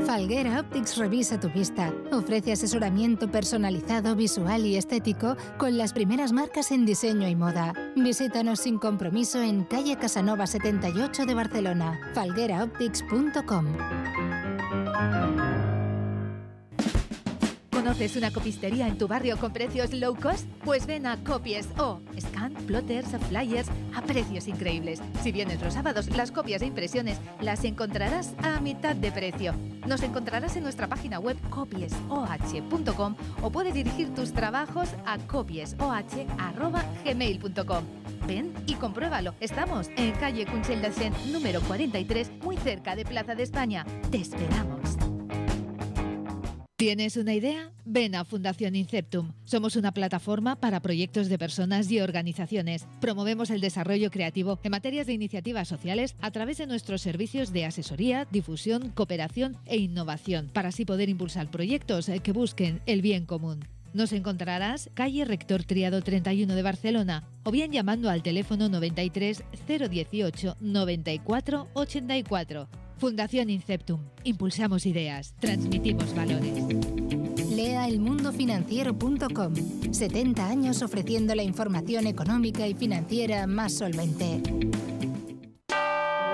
Falguera Optics revisa tu vista. Ofrece asesoramiento personalizado, visual y estético con las primeras marcas en diseño y moda. Visítanos sin compromiso en calle Casanova 78 de Barcelona. falgueraoptics.com. ¿Conoces una copistería en tu barrio con precios low cost? Pues ven a Copies O. Scan, plotters, flyers a precios increíbles. Si vienes los sábados, las copias e impresiones las encontrarás a mitad de precio. Nos encontrarás en nuestra página web copiesoh.com o puedes dirigir tus trabajos a copiesoh@gmail.com. Ven y compruébalo. Estamos en calle Cunchel-Dacent, número 43, muy cerca de Plaza de España. Te esperamos. ¿Tienes una idea? Ven a Fundación Inceptum. Somos una plataforma para proyectos de personas y organizaciones. Promovemos el desarrollo creativo en materias de iniciativas sociales a través de nuestros servicios de asesoría, difusión, cooperación e innovación, para así poder impulsar proyectos que busquen el bien común. Nos encontrarás calle Rector Triado 31 de Barcelona o bien llamando al teléfono 93 018 94 84. Fundación Inceptum. Impulsamos ideas, transmitimos valores. Lea elmundofinanciero.com. 70 años ofreciendo la información económica y financiera más solvente.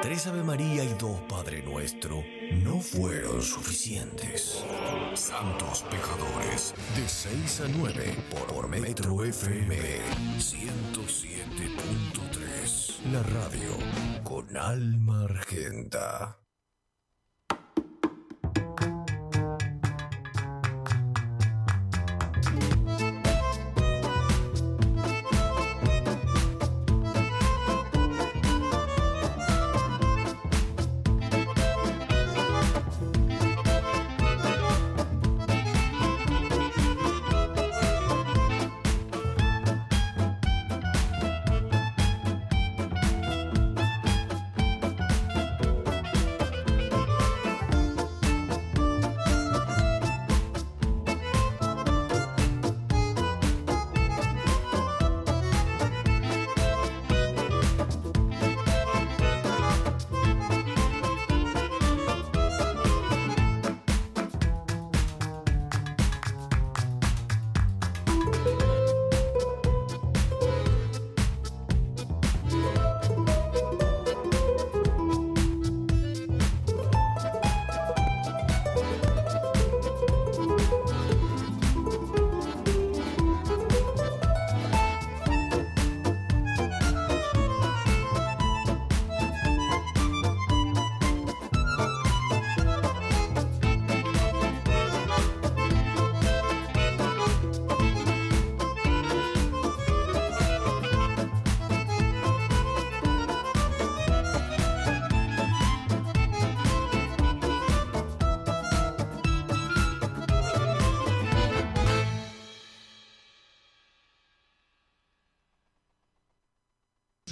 3 Ave María y 2 Padre Nuestro no fueron suficientes. Santos pecadores, de 6 a 9 por Metro FM 107.3. La radio con alma argenta.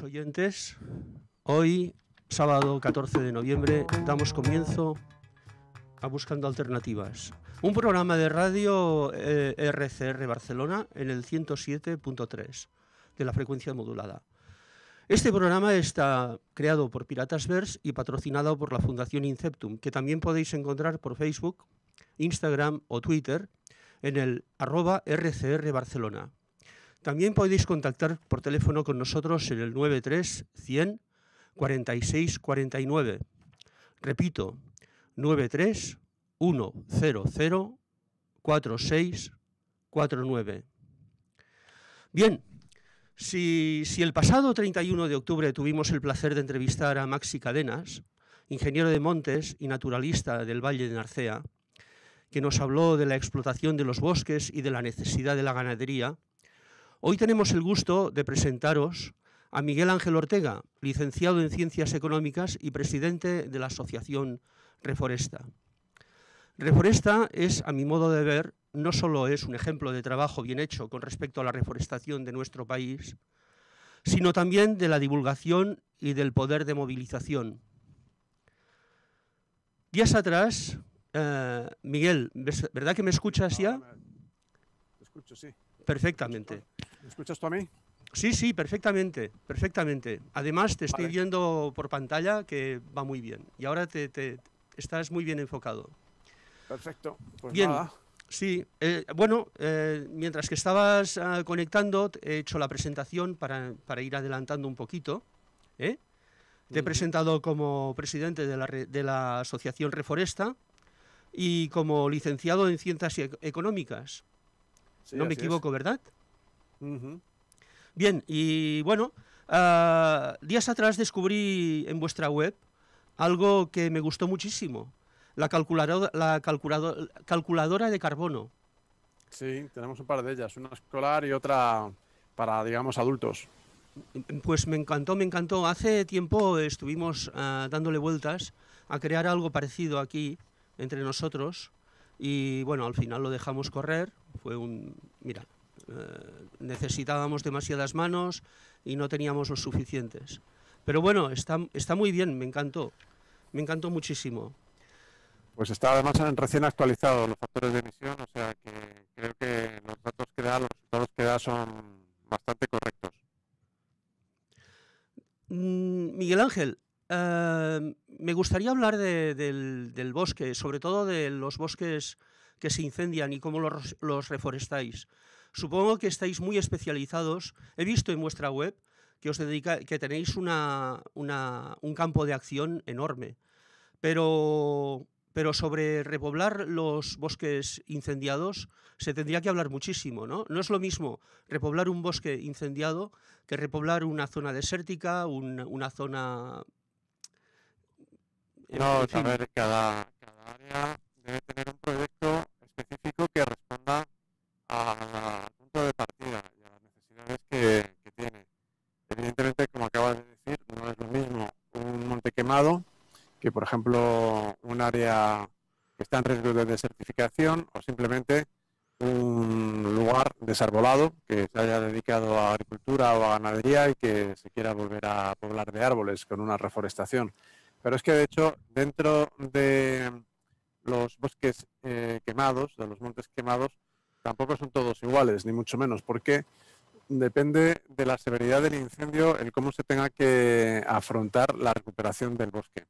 Oyentes, hoy, sábado 14 de noviembre, damos comienzo a Buscando Alternativas, un programa de radio RCR Barcelona en el 107.3 de la frecuencia modulada. Este programa está creado por Piratas Vers y patrocinado por la Fundación Inceptum, que también podéis encontrar por Facebook, Instagram o Twitter en el @RCR Barcelona. También podéis contactar por teléfono con nosotros en el 93 100 46 49. Repito, 93 100 46 49. Bien, si el pasado 31 de octubre tuvimos el placer de entrevistar a Maxi Cadenas, ingeniero de montes y naturalista del Valle de Narcea, que nos habló de la explotación de los bosques y de la necesidad de la ganadería, hoy tenemos el gusto de presentaros a Miguel Ángel Ortega, licenciado en Ciencias Económicas y presidente de la Asociación Reforesta. Reforesta es, a mi modo de ver, no solo es un ejemplo de trabajo bien hecho con respecto a la reforestación de nuestro país, sino también de la divulgación y del poder de movilización. Días atrás, Miguel, ¿verdad que me escuchas ya? Me escucho, sí. Perfectamente. ¿Me escuchas tú a mí? Sí, sí, perfectamente, perfectamente. Además, te estoy viendo por pantalla, que va muy bien. Y ahora te estás muy bien enfocado. Perfecto. Pues Bien. nada. Sí, bueno, mientras que estabas conectando, he hecho la presentación para ir adelantando un poquito. ¿eh? Te he presentado como presidente de la Asociación Reforesta y como licenciado en Ciencias Económicas. Sí, No me así es. equivoco, ¿verdad? Ujú. Bien, y bueno, días atrás descubrí en vuestra web algo que me gustó muchísimo, la calculadora de carbono. Sí, tenemos un par de ellas, una escolar y otra para, digamos, adultos. Pues me encantó, me encantó. Hace tiempo estuvimos dándole vueltas a crear algo parecido aquí entre nosotros y bueno, al final lo dejamos correr. Mira, necesitábamos demasiadas manos y no teníamos los suficientes. Pero bueno, está muy bien, me encantó muchísimo. Pues está además recién actualizado los factores de emisión, o sea que creo que los datos que da, los resultados que da son bastante correctos. Miguel Ángel, me gustaría hablar del bosque, sobre todo de los bosques que se incendian y cómo los reforestáis. Supongo que estáis muy especializados. He visto en vuestra web que tenéis un campo de acción enorme, pero sobre repoblar los bosques incendiados se tendría que hablar muchísimo, ¿no? No es lo mismo repoblar un bosque incendiado que repoblar una zona desértica, una zona... No, en fin. a ver, cada área debe tener un proyecto específico que responda al punto de partida y a las necesidades que tiene. Evidentemente, como acabas de decir, no es lo mismo un monte quemado que, por ejemplo, un área que está en riesgo de desertificación o simplemente un lugar desarbolado que se haya dedicado a agricultura o a ganadería y que se quiera volver a poblar de árboles con una reforestación. Pero es que, de hecho, dentro de los bosques quemados, de los montes quemados, tampoco son todos iguales, ni mucho menos, porque depende de la severidad del incendio el cómo se tenga que afrontar la recuperación del bosque.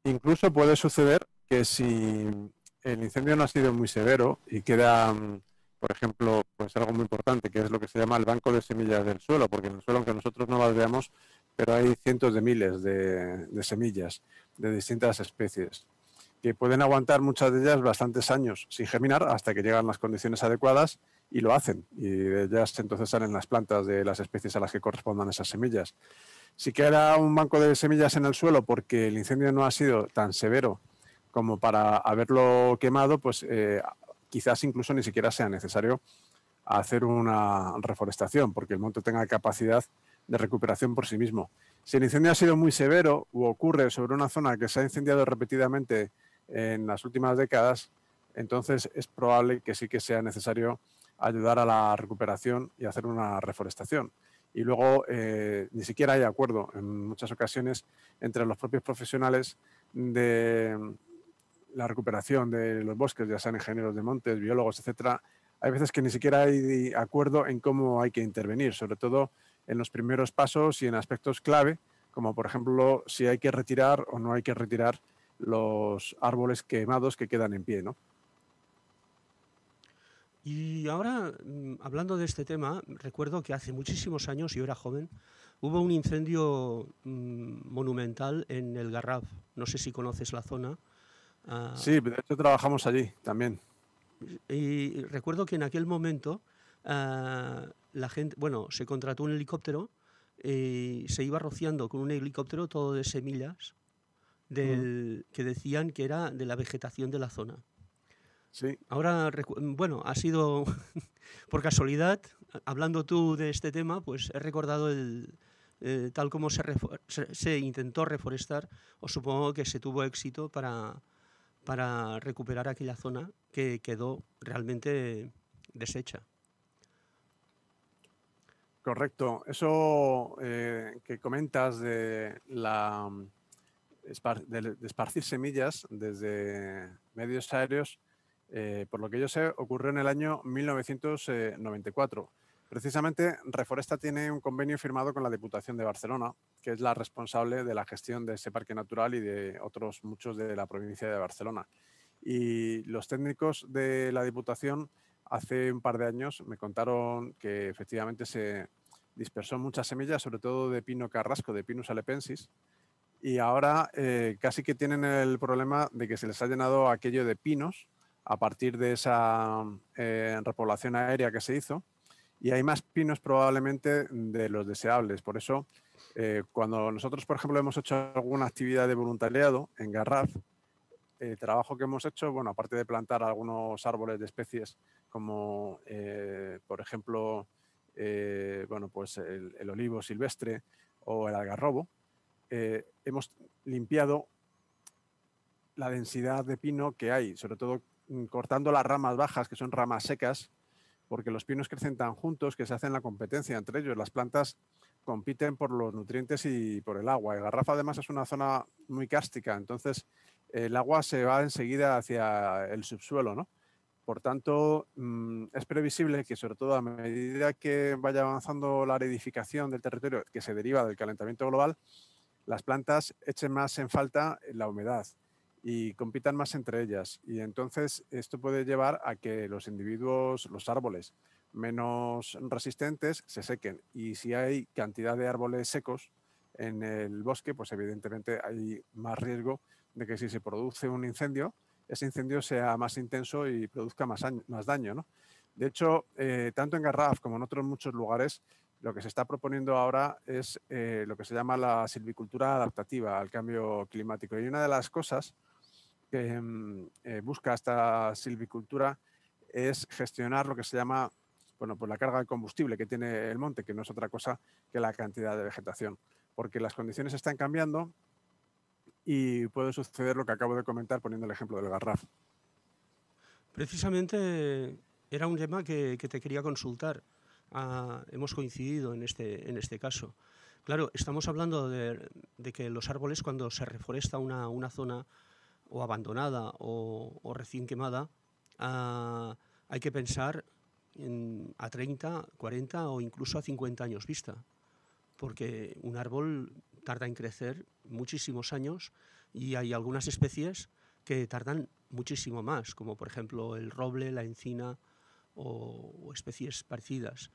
Incluso puede suceder que si el incendio no ha sido muy severo y queda, por ejemplo, pues algo muy importante, que es lo que se llama el banco de semillas del suelo, porque en el suelo, aunque nosotros no las veamos, pero hay cientos de miles de semillas de distintas especies, que pueden aguantar muchas de ellas bastantes años sin germinar hasta que llegan las condiciones adecuadas y lo hacen. Y de ellas entonces salen las plantas de las especies a las que correspondan esas semillas. Si queda un banco de semillas en el suelo porque el incendio no ha sido tan severo como para haberlo quemado, pues quizás incluso ni siquiera sea necesario hacer una reforestación porque el monte tenga capacidad de recuperación por sí mismo. Si el incendio ha sido muy severo u ocurre sobre una zona que se ha incendiado repetidamente en las últimas décadas, entonces es probable que sí que sea necesario ayudar a la recuperación y hacer una reforestación. Y luego ni siquiera hay acuerdo en muchas ocasiones entre los propios profesionales de la recuperación de los bosques, ya sean ingenieros de montes, biólogos, etcétera. Hay veces que ni siquiera hay acuerdo en cómo hay que intervenir, sobre todo en los primeros pasos y en aspectos clave, como por ejemplo si hay que retirar o no hay que retirar los árboles quemados que quedan en pie, ¿no? Y ahora, hablando de este tema, recuerdo que hace muchísimos años, yo era joven, hubo un incendio monumental en el Garraf. No sé si conoces la zona. Sí, de hecho trabajamos allí también. Y recuerdo que en aquel momento la gente, bueno, se contrató un helicóptero y se iba rociando con un helicóptero todo de semillas que decían que era de la vegetación de la zona. Sí. Ahora, bueno, ha sido por casualidad, hablando tú de este tema, pues he recordado tal como se intentó reforestar, o supongo que se tuvo éxito para recuperar aquella zona que quedó realmente deshecha. Correcto. Eso que comentas de esparcir semillas desde medios aéreos, por lo que yo sé, ocurrió en el año 1994. Precisamente, Reforesta tiene un convenio firmado con la Diputación de Barcelona, que es la responsable de la gestión de ese parque natural y de otros muchos de la provincia de Barcelona. Y los técnicos de la Diputación hace un par de años me contaron que efectivamente se dispersó muchas semillas, sobre todo de pino carrasco, de Pinus alepensis, y ahora casi que tienen el problema de que se les ha llenado aquello de pinos a partir de esa repoblación aérea que se hizo, y hay más pinos probablemente de los deseables. Por eso, cuando nosotros, por ejemplo, hemos hecho alguna actividad de voluntariado en Garraf, el trabajo que hemos hecho, bueno, aparte de plantar algunos árboles de especies como, por ejemplo, bueno, pues el olivo silvestre o el algarrobo, hemos limpiado la densidad de pino que hay, sobre todo cortando las ramas bajas, que son ramas secas, porque los pinos crecen tan juntos que se hacen la competencia entre ellos. Las plantas compiten por los nutrientes y por el agua. El Garraf además es una zona muy cárstica, entonces el agua se va enseguida hacia el subsuelo, ¿no? Por tanto, es previsible que, sobre todo a medida que vaya avanzando la aridificación del territorio que se deriva del calentamiento global, las plantas echen más en falta la humedad y compitan más entre ellas. Y entonces esto puede llevar a que los individuos, los árboles menos resistentes se sequen. Y si hay cantidad de árboles secos en el bosque, pues evidentemente hay más riesgo de que si se produce un incendio, ese incendio sea más intenso y produzca más daño, ¿no? De hecho, tanto en Garraf como en otros muchos lugares, lo que se está proponiendo ahora es lo que se llama la silvicultura adaptativa al cambio climático. Y una de las cosas que busca esta silvicultura es gestionar lo que se llama, bueno, pues la carga de combustible que tiene el monte, que no es otra cosa que la cantidad de vegetación, porque las condiciones están cambiando y puede suceder lo que acabo de comentar poniendo el ejemplo del Garraf. Precisamente era un tema que te quería consultar. Hemos coincidido en este caso. Claro, estamos hablando de que los árboles, cuando se reforesta una zona o abandonada o recién quemada, hay que pensar a 30, 40 o incluso a 50 años vista, porque un árbol tarda en crecer muchísimos años y hay algunas especies que tardan muchísimo más, como por ejemplo el roble, la encina o especies parecidas.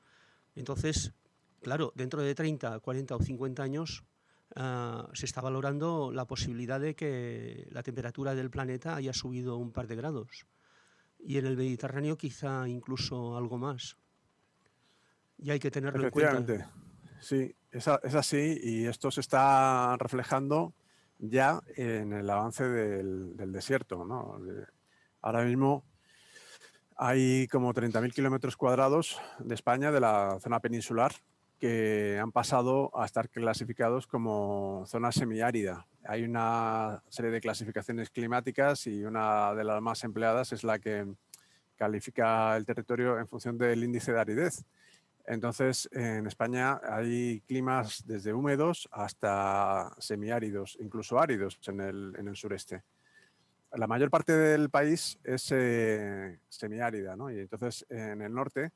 Entonces, claro, dentro de 30, 40 o 50 años se está valorando la posibilidad de que la temperatura del planeta haya subido un par de grados y en el Mediterráneo quizá incluso algo más. Y hay que tenerlo en cuenta. Efectivamente, sí, es así, y esto se está reflejando ya en el avance del desierto, ¿no? Ahora mismo hay como 30.000 kilómetros cuadrados de España, de la zona peninsular, que han pasado a estar clasificados como zona semiárida. Hay una serie de clasificaciones climáticas y una de las más empleadas es la que califica el territorio en función del índice de aridez. Entonces, en España hay climas desde húmedos hasta semiáridos, incluso áridos en el sureste. La mayor parte del país es semiárida, ¿no? Y entonces en el norte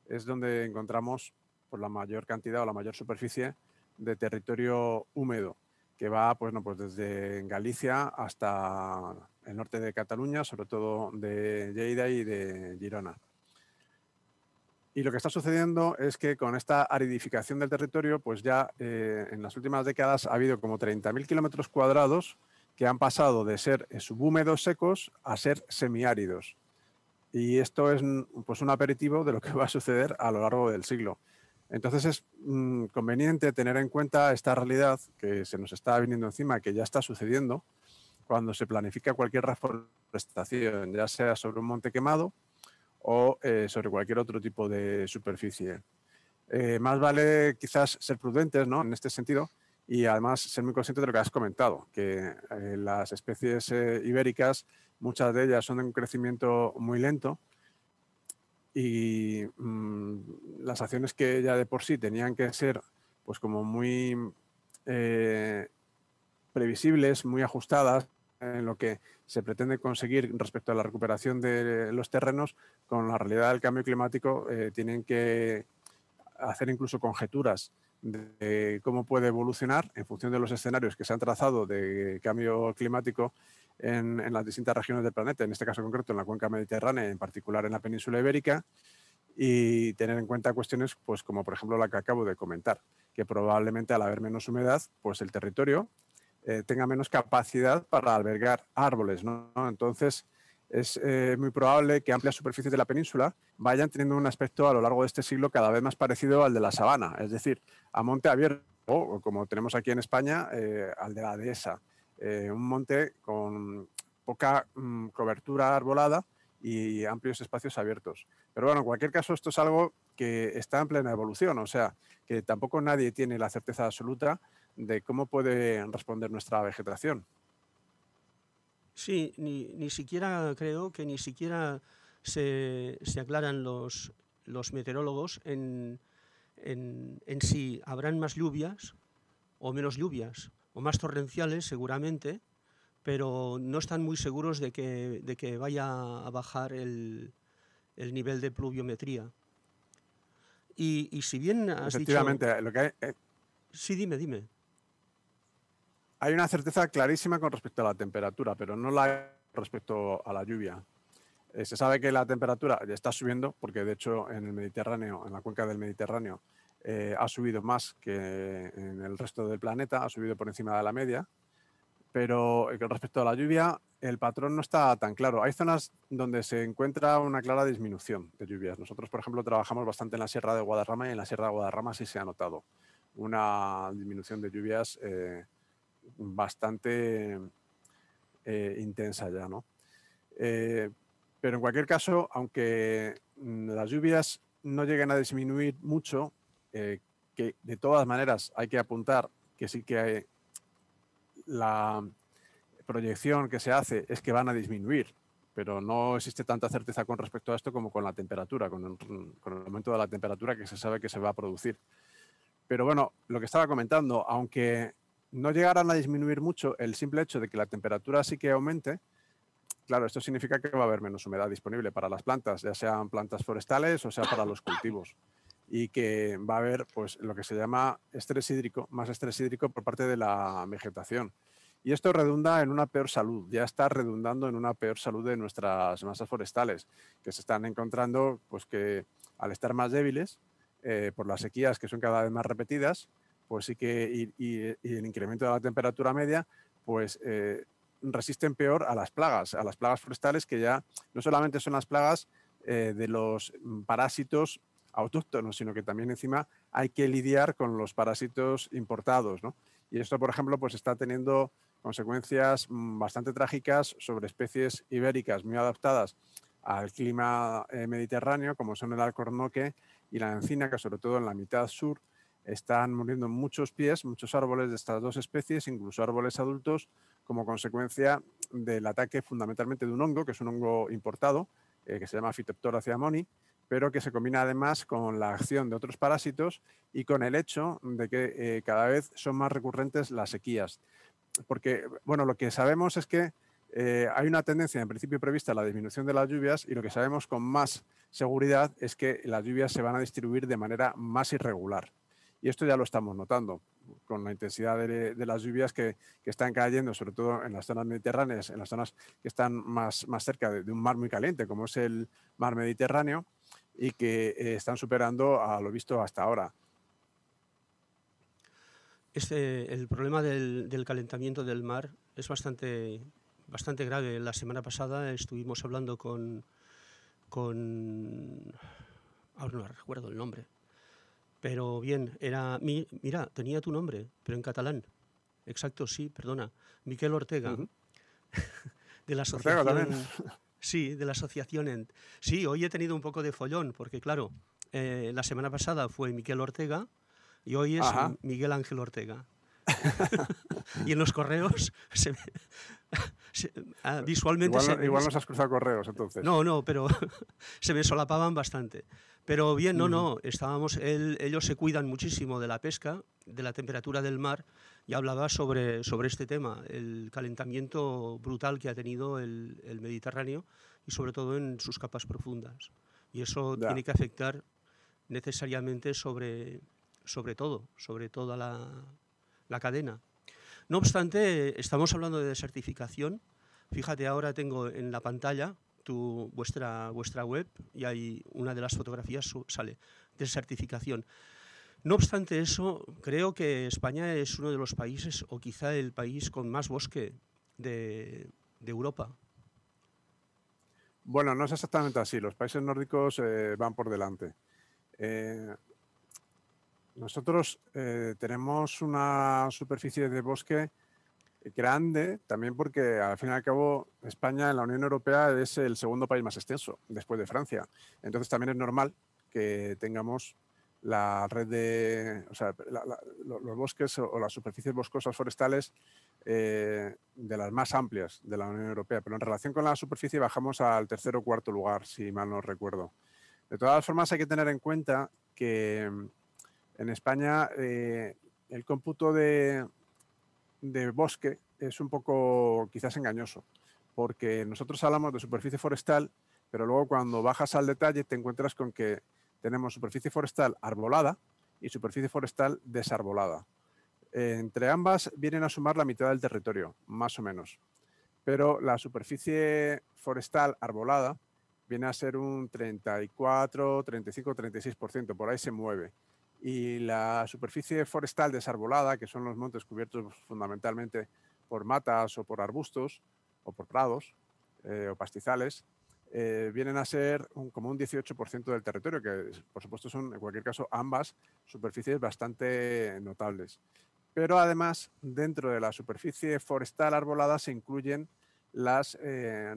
es donde encontramos pues, la mayor cantidad o la mayor superficie de territorio húmedo, que va pues desde Galicia hasta el norte de Cataluña, sobre todo de Lleida y de Girona. Y lo que está sucediendo es que con esta aridificación del territorio, pues ya en las últimas décadas ha habido como 30.000 kilómetros cuadrados que han pasado de ser subhúmedos secos a ser semiáridos. Y esto es pues un aperitivo de lo que va a suceder a lo largo del siglo. Entonces es conveniente tener en cuenta esta realidad que se nos está viniendo encima, que ya está sucediendo cuando se planifica cualquier reforestación, ya sea sobre un monte quemado o sobre cualquier otro tipo de superficie. Más vale quizás ser prudentes, ¿no? En este sentido, y además ser muy conscientes de lo que has comentado, que las especies ibéricas, muchas de ellas son de un crecimiento muy lento y las acciones que ya de por sí tenían que ser pues como muy previsibles, muy ajustadas en lo que se pretende conseguir respecto a la recuperación de los terrenos, con la realidad del cambio climático tienen que hacer incluso conjeturas de cómo puede evolucionar en función de los escenarios que se han trazado de cambio climático en las distintas regiones del planeta, en este caso concreto en la cuenca mediterránea, en particular en la península ibérica, y tener en cuenta cuestiones pues, como por ejemplo la que acabo de comentar, que probablemente al haber menos humedad, pues el territorio tenga menos capacidad para albergar árboles, ¿no? Entonces, es muy probable que amplias superficies de la península vayan teniendo un aspecto a lo largo de este siglo cada vez más parecido al de la sabana, es decir, a monte abierto, o como tenemos aquí en España, al de la dehesa, un monte con poca cobertura arbolada y amplios espacios abiertos. Pero bueno, en cualquier caso, esto es algo que está en plena evolución, o sea, que tampoco nadie tiene la certeza absoluta de cómo puede responder nuestra vegetación. Sí, ni siquiera creo que ni siquiera se aclaran los meteorólogos en si habrán más lluvias o menos lluvias, o más torrenciales seguramente, pero no están muy seguros de que vaya a bajar el nivel de pluviometría. Y si bien has Efectivamente, dicho... lo que hay, Sí, dime. hay una certeza clarísima con respecto a la temperatura, pero no la hay respecto a la lluvia. Se sabe que la temperatura ya está subiendo, porque de hecho en el Mediterráneo, en la cuenca del Mediterráneo, ha subido más que en el resto del planeta, ha subido por encima de la media, pero con respecto a la lluvia, el patrón no está tan claro. Hay zonas donde se encuentra una clara disminución de lluvias. Nosotros, por ejemplo, trabajamos bastante en la Sierra de Guadarrama y en la Sierra de Guadarrama sí se ha notado una disminución de lluvias bastante intensa ya, ¿no? Pero en cualquier caso, aunque las lluvias no lleguen a disminuir mucho, que de todas maneras hay que apuntar que sí que hay, la proyección que se hace es que van a disminuir, pero no existe tanta certeza con respecto a esto como con la temperatura, con el aumento de la temperatura que se sabe que se va a producir. Pero bueno, lo que estaba comentando, aunque no llegaran a disminuir mucho, el simple hecho de que la temperatura sí que aumente, claro, esto significa que va a haber menos humedad disponible para las plantas, ya sean plantas forestales o sea para los cultivos. Y que va a haber pues, lo que se llama estrés hídrico, más estrés hídrico por parte de la vegetación. Y esto redunda en una peor salud, ya está redundando en una peor salud de nuestras masas forestales, que se están encontrando pues, que al estar más débiles, por las sequías que son cada vez más repetidas, pues sí que, y el incremento de la temperatura media, pues resisten peor a las plagas forestales, que ya no solamente son las plagas de los parásitos autóctonos, sino que también encima hay que lidiar con los parásitos importados, ¿no? Y esto, por ejemplo, pues está teniendo consecuencias bastante trágicas sobre especies ibéricas muy adaptadas al clima mediterráneo, como son el alcornoque y la encina, que sobre todo en la mitad sur están muriendo muchos árboles de estas dos especies, incluso árboles adultos, como consecuencia del ataque fundamentalmente de un hongo, que es un hongo importado, que se llama Phytophthora ciamoni, pero que se combina además con la acción de otros parásitos y con el hecho de que cada vez son más recurrentes las sequías. Porque, bueno, lo que sabemos es que hay una tendencia en principio prevista a la disminución de las lluvias, y lo que sabemos con más seguridad es que las lluvias se van a distribuir de manera más irregular. Y esto ya lo estamos notando con la intensidad de las lluvias que están cayendo, sobre todo en las zonas mediterráneas, en las zonas que están más cerca de un mar muy caliente, como es el mar Mediterráneo, y que están superando a lo visto hasta ahora. El problema del calentamiento del mar es bastante grave. La semana pasada estuvimos hablando con ahora no recuerdo el nombre, pero bien, mira, tenía tu nombre, pero en catalán. Exacto, sí, perdona. Miquel Ortega, de la asociación. Ortega también. Sí, de la asociación. Sí, hoy he tenido un poco de follón, porque claro, la semana pasada fue Miquel Ortega y hoy es Miguel Ángel Ortega. Y en los correos visualmente... Igual nos has cruzado correos, entonces. No, pero se me solapaban bastante. Pero bien, ellos se cuidan muchísimo de la pesca, de la temperatura del mar, y hablaba sobre este tema, el calentamiento brutal que ha tenido el Mediterráneo, y sobre todo en sus capas profundas. Y eso tiene que afectar necesariamente sobre toda la cadena. No obstante, estamos hablando de desertificación. Fíjate, ahora tengo en la pantalla vuestra web y hay una de las fotografías sale de certificación. No obstante eso, creo que España es uno de los países, o quizá el país con más bosque de Europa. Bueno, no es exactamente así. Los países nórdicos van por delante. Nosotros tenemos una superficie de bosque grande, también porque al fin y al cabo España en la Unión Europea es el segundo país más extenso, después de Francia. Entonces también es normal que tengamos la red de, o sea, los bosques o las superficies boscosas forestales de las más amplias de la Unión Europea. Pero en relación con la superficie bajamos al tercer o cuarto lugar, si mal no recuerdo. De todas formas hay que tener en cuenta que en España el cómputo de bosque es un poco quizás engañoso, porque nosotros hablamos de superficie forestal, pero luego cuando bajas al detalle te encuentras con que tenemos superficie forestal arbolada y superficie forestal desarbolada. Entre ambas vienen a sumar la mitad del territorio, más o menos. Pero la superficie forestal arbolada viene a ser un 34, 35, 36%, por ahí se mueve. Y la superficie forestal desarbolada, que son los montes cubiertos fundamentalmente por matas o por arbustos o por prados o pastizales, vienen a ser como un 18% del territorio, que por supuesto son en cualquier caso ambas superficies bastante notables. Pero además dentro de la superficie forestal arbolada se incluyen las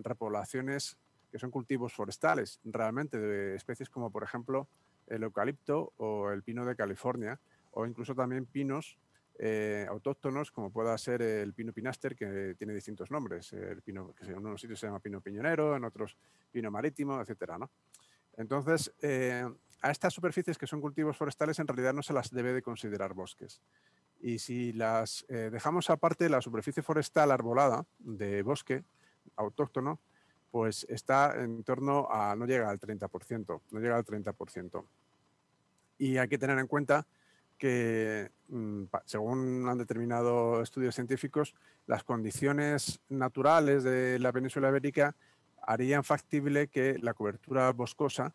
repoblaciones que son cultivos forestales, realmente de especies como por ejemplo el eucalipto o el pino de California, o incluso también pinos autóctonos, como pueda ser el pino pinaster, que tiene distintos nombres. El pino, que en unos sitios se llama pino piñonero, en otros pino marítimo, etcétera, ¿no? Entonces, a estas superficies que son cultivos forestales en realidad no se las debe de considerar bosques. Y si las dejamos aparte, la superficie forestal arbolada de bosque autóctono, pues está en torno a, no llega al 30%, no llega al 30%. Y hay que tener en cuenta que, según han determinado estudios científicos, las condiciones naturales de la península ibérica harían factible que la cobertura boscosa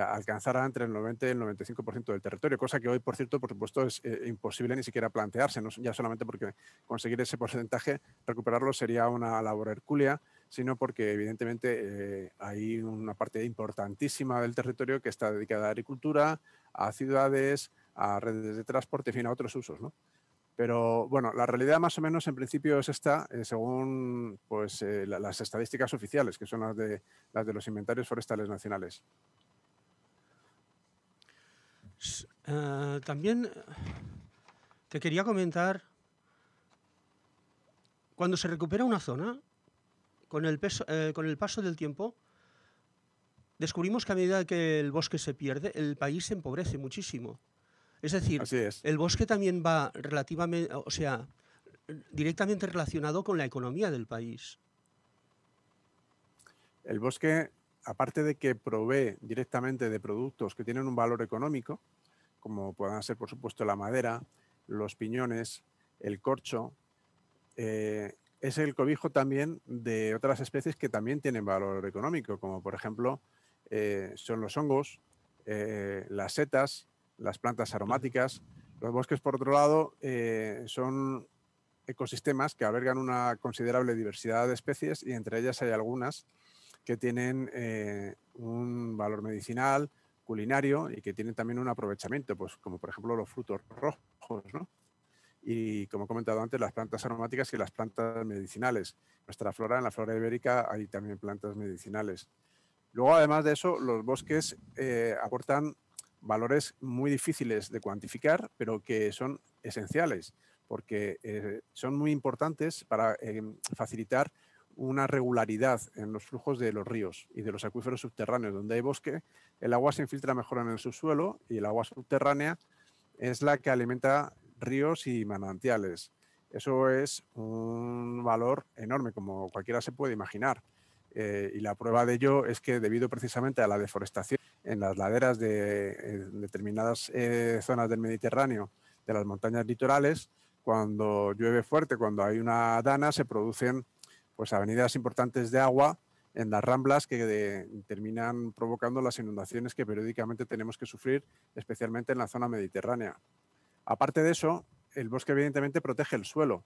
alcanzara entre el 90 y el 95% del territorio, cosa que hoy, por cierto, por supuesto, es imposible ni siquiera plantearse, no ya solamente porque conseguir ese porcentaje, recuperarlo sería una labor hercúlea, sino porque evidentemente hay una parte importantísima del territorio que está dedicada a agricultura, a ciudades, a redes de transporte, en fin, a otros usos, ¿no? Pero bueno, la realidad más o menos en principio es esta, según pues, las estadísticas oficiales, que son las de los inventarios forestales nacionales. También te quería comentar, cuando se recupera una zona, con el paso del tiempo, descubrimos que a medida que el bosque se pierde, el país se empobrece muchísimo. Es decir, el bosque también va relativamente, o sea, directamente relacionado con la economía del país. El bosque, aparte de que provee directamente de productos que tienen un valor económico, como puedan ser, por supuesto, la madera, los piñones, el corcho, es el cobijo también de otras especies que también tienen valor económico, como por ejemplo son los hongos, las setas, las plantas aromáticas. Los bosques, por otro lado, son ecosistemas que albergan una considerable diversidad de especies y entre ellas hay algunas que tienen un valor medicinal, culinario y que tienen también un aprovechamiento, pues como por ejemplo los frutos rojos, ¿no? Y como he comentado antes, las plantas aromáticas y las plantas medicinales. En la flora ibérica hay también plantas medicinales. Luego, además de eso, los bosques aportan valores muy difíciles de cuantificar, pero que son esenciales, porque son muy importantes para facilitar una regularidad en los flujos de los ríos y de los acuíferos subterráneos. Donde hay bosque, el agua se infiltra mejor en el subsuelo y el agua subterránea es la que alimenta ríos y manantiales. Eso es un valor enorme, como cualquiera se puede imaginar. Y la prueba de ello es que debido precisamente a la deforestación en las laderas de determinadas zonas del Mediterráneo, de las montañas litorales, cuando llueve fuerte, cuando hay una dana, se producen pues avenidas importantes de agua en las ramblas que terminan provocando las inundaciones que periódicamente tenemos que sufrir, especialmente en la zona mediterránea. Aparte de eso, el bosque evidentemente protege el suelo.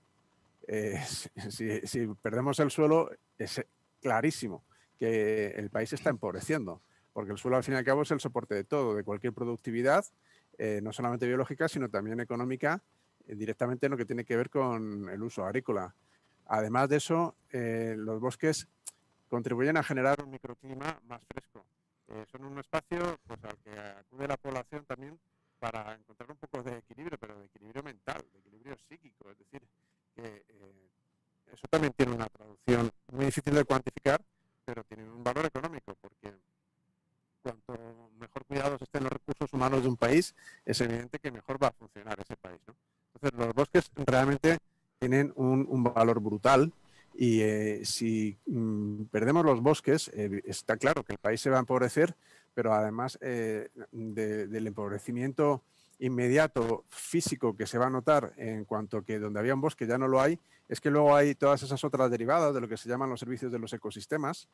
Si perdemos el suelo, es clarísimo que el país está empobreciendo, porque el suelo al fin y al cabo es el soporte de todo, de cualquier productividad, no solamente biológica, sino también económica, directamente en lo que tiene que ver con el uso agrícola. Además de eso, los bosques contribuyen a generar un microclima más fresco. Son un espacio pues, al que acude la población también para encontrar un poco de equilibrio, pero de equilibrio mental, de equilibrio psíquico. Es decir, que eso también tiene una traducción muy difícil de cuantificar, pero tiene un valor económico, porque cuanto mejor cuidados estén los recursos humanos de un país, es evidente que mejor va a funcionar ese país, ¿no? Entonces, los bosques realmente tienen un valor brutal y si perdemos los bosques, está claro que el país se va a empobrecer, pero además del empobrecimiento inmediato físico que se va a notar en cuanto que donde había un bosque ya no lo hay, es que luego hay todas esas otras derivadas de lo que se llaman los servicios de los ecosistemas,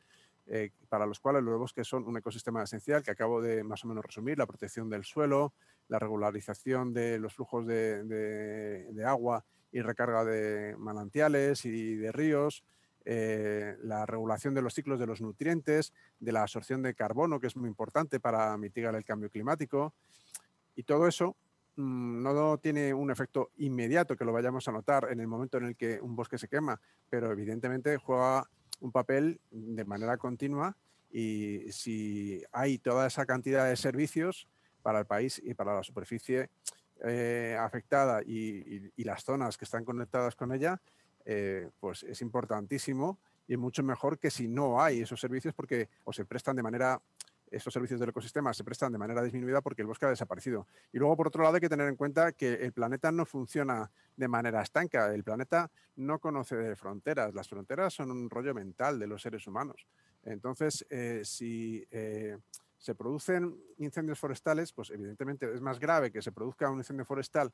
para los cuales los bosques son un ecosistema esencial, que acabo de más o menos resumir: la protección del suelo, la regularización de los flujos de agua y recarga de manantiales y de ríos, la regulación de los ciclos de los nutrientes, de la absorción de carbono, que es muy importante para mitigar el cambio climático. Y todo eso no tiene un efecto inmediato que lo vayamos a notar en el momento en el que un bosque se quema, pero evidentemente juega un papel de manera continua, y si hay toda esa cantidad de servicios para el país y para la superficie afectada y las zonas que están conectadas con ella, pues es importantísimo y mucho mejor que si no hay esos servicios, porque o se prestan de manera... Estos servicios del ecosistema se prestan de manera disminuida porque el bosque ha desaparecido. Y luego, por otro lado, hay que tener en cuenta que el planeta no funciona de manera estanca. El planeta no conoce de fronteras. Las fronteras son un rollo mental de los seres humanos. Entonces, si se producen incendios forestales, pues evidentemente es más grave que se produzca un incendio forestal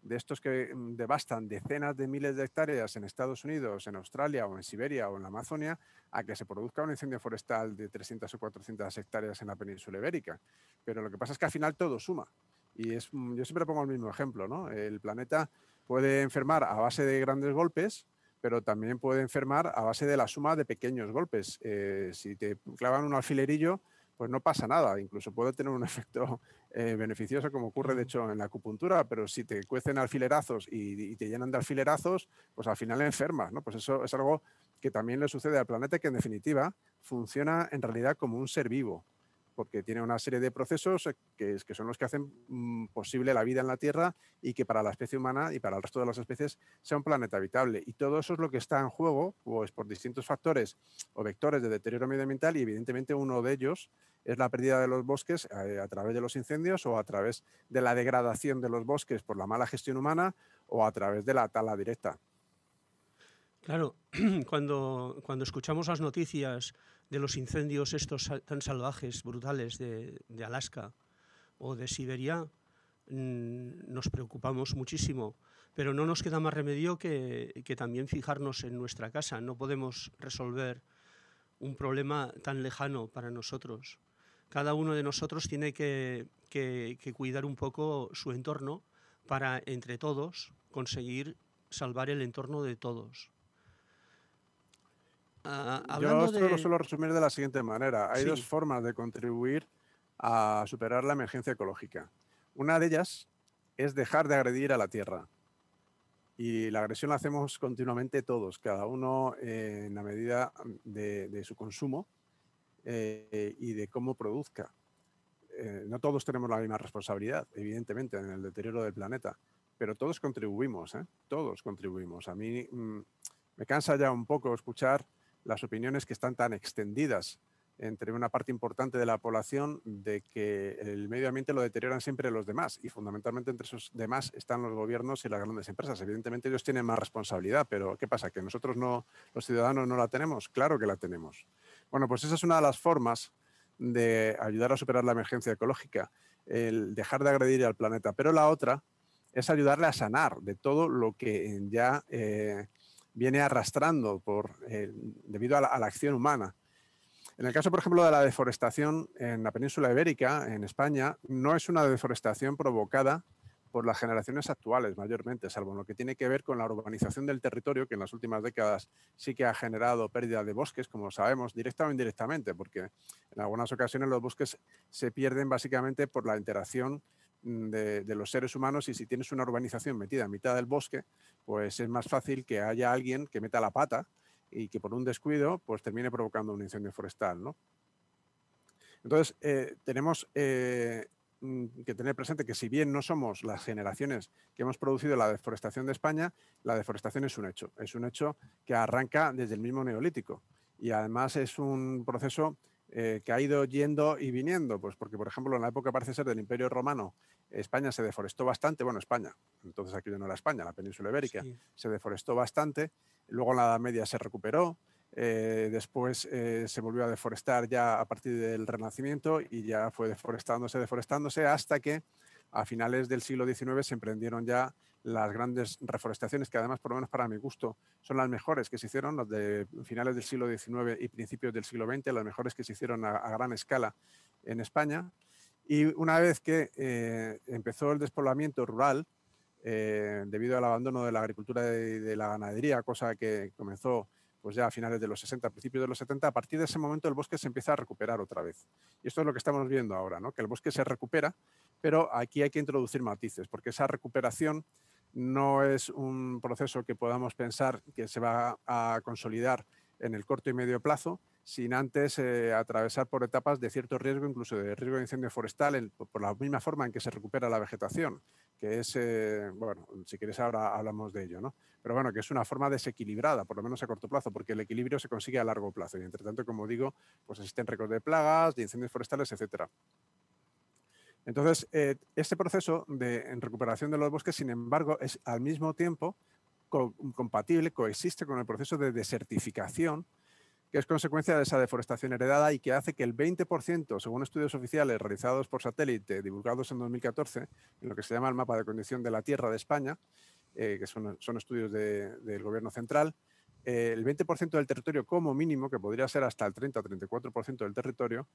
de estos que devastan decenas de miles de hectáreas en Estados Unidos, en Australia o en Siberia o en la Amazonia, a que se produzca un incendio forestal de 300 o 400 hectáreas en la península ibérica. Pero lo que pasa es que al final todo suma. Y yo siempre pongo el mismo ejemplo, ¿no? El planeta puede enfermar a base de grandes golpes, pero también puede enfermar a base de la suma de pequeños golpes. Si te clavan un alfilerillo, pues no pasa nada, incluso puede tener un efecto beneficioso, como ocurre de hecho en la acupuntura, pero si te cuecen alfilerazos y te llenan de alfilerazos, pues al final enfermas, ¿no? Pues eso es algo que también le sucede al planeta, que en definitiva funciona en realidad como un ser vivo, porque tiene una serie de procesos que son los que hacen posible la vida en la Tierra, y que para la especie humana y para el resto de las especies sea un planeta habitable. Y todo eso es lo que está en juego, pues por distintos factores o vectores de deterioro medioambiental, y evidentemente uno de ellos es la pérdida de los bosques a través de los incendios, o a través de la degradación de los bosques por la mala gestión humana, o a través de la tala directa. Claro, cuando escuchamos las noticias de los incendios estos tan salvajes, brutales de Alaska o de Siberia, nos preocupamos muchísimo, pero no nos queda más remedio que también fijarnos en nuestra casa. No podemos resolver un problema tan lejano para nosotros. Cada uno de nosotros tiene que cuidar un poco su entorno para, entre todos, conseguir salvar el entorno de todos. Yo esto lo suelo resumir de la siguiente manera. Hay Sí. dos formas de contribuir a superar la emergencia ecológica. Una de ellas es dejar de agredir a la tierra. Y la agresión la hacemos continuamente todos, cada uno en la medida de su consumo y de cómo produzca. No todos tenemos la misma responsabilidad, evidentemente, en el deterioro del planeta, pero todos contribuimos, todos contribuimos. A mí me cansa ya un poco escuchar las opiniones que están tan extendidas entre una parte importante de la población de que el medio ambiente lo deterioran siempre los demás, y fundamentalmente entre esos demás están los gobiernos y las grandes empresas. Evidentemente ellos tienen más responsabilidad, pero ¿qué pasa? ¿Que nosotros no, los ciudadanos, no la tenemos? Claro que la tenemos. Bueno, pues esa es una de las formas de ayudar a superar la emergencia ecológica, el dejar de agredir al planeta. Pero la otra es ayudarle a sanar de todo lo que ya viene arrastrando debido a la acción humana. En el caso, por ejemplo, de la deforestación en la península ibérica, en España, no es una deforestación provocada por las generaciones actuales mayormente, salvo en lo que tiene que ver con la urbanización del territorio, que en las últimas décadas sí que ha generado pérdida de bosques, como sabemos, directa o indirectamente, porque en algunas ocasiones los bosques se pierden básicamente por la interacción de los seres humanos, y si tienes una urbanización metida en mitad del bosque, pues es más fácil que haya alguien que meta la pata y que por un descuido pues termine provocando un incendio forestal, ¿no? Entonces, tenemos que tener presente que si bien no somos las generaciones que hemos producido la deforestación de España, la deforestación es un hecho que arranca desde el mismo Neolítico, y además es un proceso que ha ido yendo y viniendo, pues porque, por ejemplo, en la época, parece ser, del Imperio Romano, España se deforestó bastante, bueno, España, entonces aquello no era España, la península ibérica, Sí. se deforestó bastante, luego en la Edad Media se recuperó, después se volvió a deforestar ya a partir del Renacimiento, y ya fue deforestándose, hasta que a finales del siglo XIX se emprendieron ya las grandes reforestaciones, que además, por lo menos para mi gusto, son las mejores que se hicieron, las de finales del siglo XIX y principios del siglo XX, las mejores que se hicieron a gran escala en España. Y una vez que empezó el despoblamiento rural, debido al abandono de la agricultura y de la ganadería, cosa que comenzó pues ya a finales de los 60, principios de los 70, a partir de ese momento el bosque se empieza a recuperar otra vez. Y esto es lo que estamos viendo ahora, ¿no? Que el bosque se recupera, pero aquí hay que introducir matices, porque esa recuperación no es un proceso que podamos pensar que se va a consolidar en el corto y medio plazo, sin antes atravesar por etapas de cierto riesgo, incluso de riesgo de incendio forestal, por la misma forma en que se recupera la vegetación, que es, bueno, si quieres ahora hablamos de ello, ¿no? Pero bueno, que es una forma desequilibrada, por lo menos a corto plazo, porque el equilibrio se consigue a largo plazo, y entre tanto, como digo, pues existen riesgos de plagas, de incendios forestales, etcétera. Entonces, este proceso de recuperación de los bosques, sin embargo, es al mismo tiempo compatible, coexiste con el proceso de desertificación, que es consecuencia de esa deforestación heredada, y que hace que el 20%, según estudios oficiales realizados por satélite, divulgados en 2014, en lo que se llama el Mapa de Condición de la Tierra de España, que son estudios del Gobierno central, el 20% del territorio como mínimo, que podría ser hasta el 30 o 34% del territorio,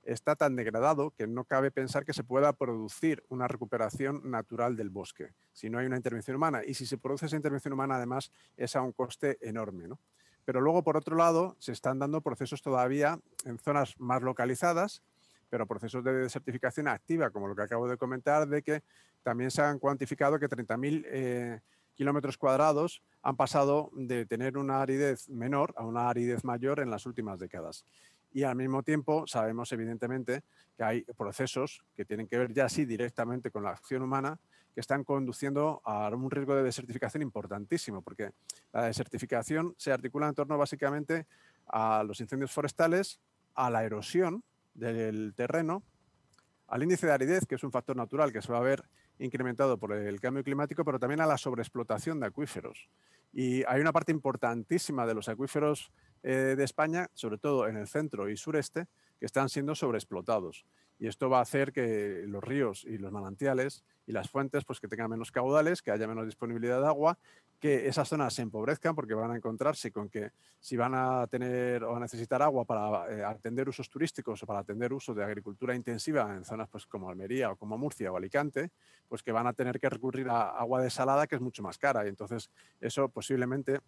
está tan degradado que no cabe pensar que se pueda producir una recuperación natural del bosque si no hay una intervención humana. Y si se produce esa intervención humana, además, es a un coste enorme, ¿no? Pero luego, por otro lado, se están dando procesos todavía en zonas más localizadas, pero procesos de desertificación activa, como lo que acabo de comentar, de que también se han cuantificado que 30.000 kilómetros cuadrados han pasado de tener una aridez menor a una aridez mayor en las últimas décadas. Y al mismo tiempo sabemos, evidentemente, que hay procesos que tienen que ver ya sí directamente con la acción humana, que están conduciendo a un riesgo de desertificación importantísimo, porque la desertificación se articula en torno básicamente a los incendios forestales, a la erosión del terreno, al índice de aridez, que es un factor natural que se va a ver incrementado por el cambio climático, pero también a la sobreexplotación de acuíferos. Y hay una parte importantísima de los acuíferos de España, sobre todo en el centro y sureste, que están siendo sobreexplotados. Y esto va a hacer que los ríos y los manantiales y las fuentes pues que tengan menos caudales, que haya menos disponibilidad de agua, que esas zonas se empobrezcan, porque van a encontrarse con que si van a tener o a necesitar agua para atender usos turísticos o para atender usos de agricultura intensiva en zonas pues como Almería o como Murcia o Alicante, pues que van a tener que recurrir a agua desalada, que es mucho más cara, y entonces eso posiblemente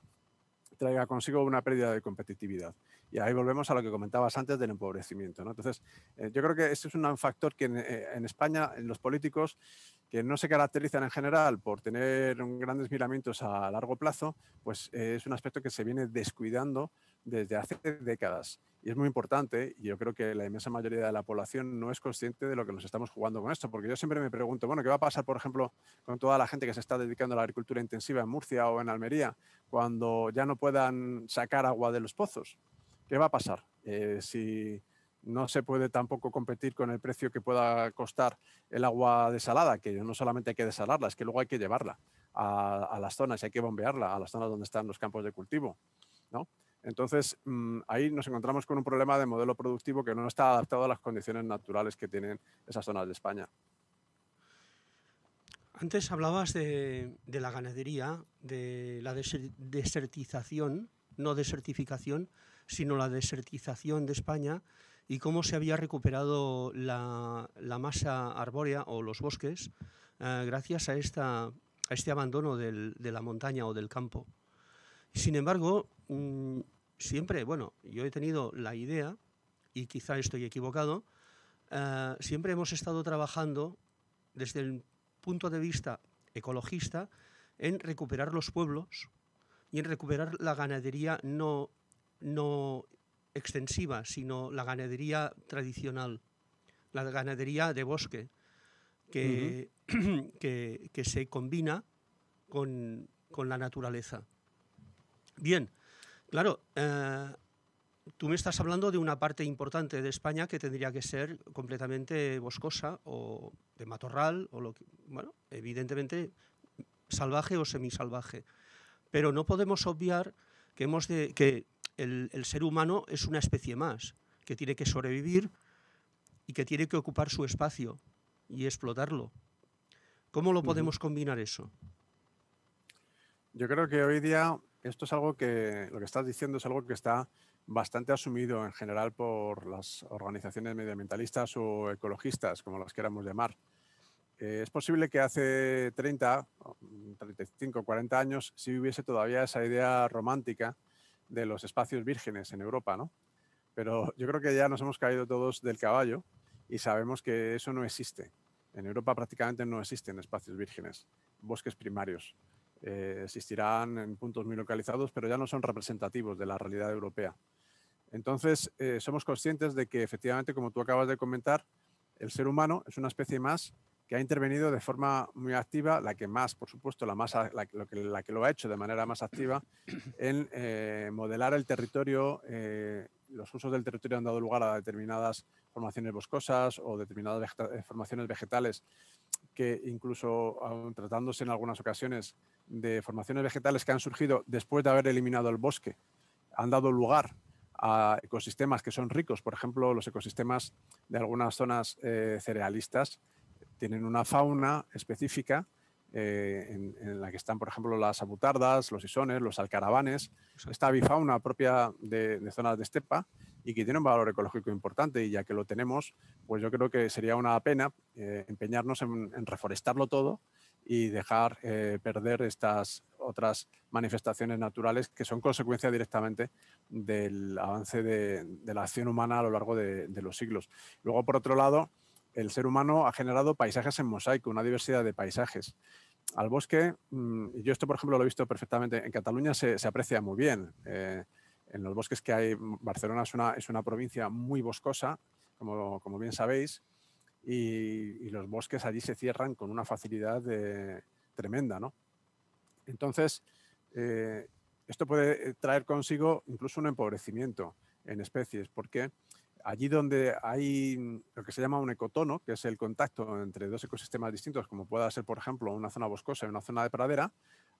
traiga consigo una pérdida de competitividad. Y ahí volvemos a lo que comentabas antes del empobrecimiento, ¿no? Entonces, yo creo que este es un factor que en España, en los políticos, que no se caracterizan en general por tener grandes miramientos a largo plazo, pues es un aspecto que se viene descuidando desde hace décadas. Y es muy importante, y yo creo que la inmensa mayoría de la población no es consciente de lo que nos estamos jugando con esto, porque yo siempre me pregunto, bueno, ¿qué va a pasar, por ejemplo, con toda la gente que se está dedicando a la agricultura intensiva en Murcia o en Almería, cuando ya no puedan sacar agua de los pozos? ¿Qué va a pasar? Si no se puede tampoco competir con el precio que pueda costar el agua desalada, que no solamente hay que desalarla, es que luego hay que llevarla a las zonas, hay que bombearla a las zonas donde están los campos de cultivo, ¿no? Entonces, ahí nos encontramos con un problema de modelo productivo que no está adaptado a las condiciones naturales que tienen esas zonas de España. Antes hablabas de la ganadería, de la desertización, no desertificación, sino la desertización de España y cómo se había recuperado la masa arbórea o los bosques gracias a este abandono de la montaña o del campo. Sin embargo, siempre, bueno, yo he tenido la idea, y quizá estoy equivocado, siempre hemos estado trabajando desde el punto de vista ecologista en recuperar los pueblos y en recuperar la ganadería no extensiva, sino la ganadería tradicional, la ganadería de bosque, que se combina con la naturaleza. Bien, claro, tú me estás hablando de una parte importante de España que tendría que ser completamente boscosa o de matorral, o bueno, evidentemente salvaje o semisalvaje. Pero no podemos obviar que el ser humano es una especie más, que tiene que sobrevivir y que tiene que ocupar su espacio y explotarlo. ¿Cómo lo podemos combinar eso? Yo creo que hoy día esto es algo que, lo que estás diciendo es algo que está bastante asumido en general por las organizaciones medioambientalistas o ecologistas, como las queramos llamar. Es posible que hace 30, 35, 40 años sí hubiese todavía esa idea romántica de los espacios vírgenes en Europa, ¿no? Pero yo creo que ya nos hemos caído todos del caballo y sabemos que eso no existe. En Europa prácticamente no existen espacios vírgenes, bosques primarios. Existirán en puntos muy localizados, pero ya no son representativos de la realidad europea. Entonces, somos conscientes de que efectivamente, como tú acabas de comentar, el ser humano es una especie más que ha intervenido de forma muy activa, la que más, por supuesto, la que lo ha hecho de manera más activa en modelar el territorio. Los usos del territorio han dado lugar a determinadas formaciones boscosas o determinadas formaciones vegetales que incluso, aun tratándose en algunas ocasiones de formaciones vegetales que han surgido después de haber eliminado el bosque, han dado lugar a ecosistemas que son ricos. Por ejemplo, los ecosistemas de algunas zonas cerealistas tienen una fauna específica en la que están, por ejemplo, las abutardas, los isones, los alcaravanes, esta avifauna propia de zonas de estepa y que tiene un valor ecológico importante, y ya que lo tenemos, pues yo creo que sería una pena empeñarnos en reforestarlo todo y dejar perder estas otras manifestaciones naturales que son consecuencia directamente del avance de la acción humana a lo largo de los siglos. Luego, por otro lado, el ser humano ha generado paisajes en mosaico, una diversidad de paisajes. Al bosque, yo esto, por ejemplo, lo he visto perfectamente, en Cataluña se aprecia muy bien. En los bosques que hay, Barcelona es una provincia muy boscosa, como bien sabéis, y los bosques allí se cierran con una facilidad tremenda, ¿no? Entonces, esto puede traer consigo incluso un empobrecimiento en especies, porque allí donde hay lo que se llama un ecotono, que es el contacto entre dos ecosistemas distintos, como pueda ser, por ejemplo, una zona boscosa y una zona de pradera,